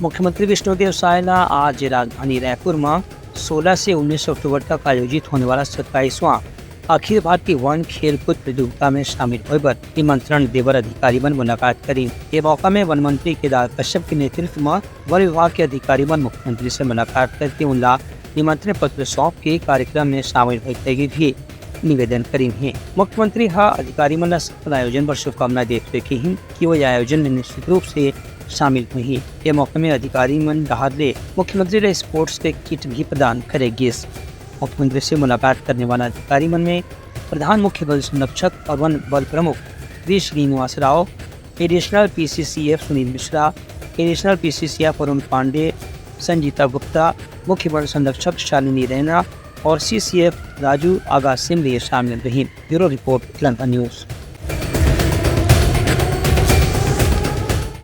मुख्यमंत्री विष्णुदेव साय ने आज राजधानी रायपुर में 16 से 19 अक्टूबर तक आयोजित होने वाला 27वां अखिल भारतीय वन खेलकूद प्रतियोगिता में शामिल होने पर निमंत्रण देवर अधिकारी मन मुलाकात करी। ये मौका में वन मंत्री केदार कश्यप के नेतृत्व में वन विभाग के अधिकारी मन मुख्यमंत्री से मुलाकात करके उनका निमंत्रण पत्र सौंप के कार्यक्रम में शामिल होने के भी निवेदन करी है। मुख्यमंत्री अधिकारी मन सफल आयोजन पर शुभकामना देते हुए कि वो आयोजन में निश्चित रूप से शामिल हुई। ये मौके में अधिकारी मन डहादले मुख्यमंत्री ने स्पोर्ट्स के किट भी प्रदान करेगी। मुख्यमंत्री से मुलाकात करने वाला अधिकारी मन में प्रधान मुख्य बल संरक्षक और वन बल प्रमुख V Srinivas Rao, additional PCCF Sunil Mishra, additional PCCF Arun Pande, Sanjeeta Gupta, मुख्य वन संरक्षक शालिनी रैना और CCF राजू आगा सिंह शामिल रही। Bureau report Lanka news.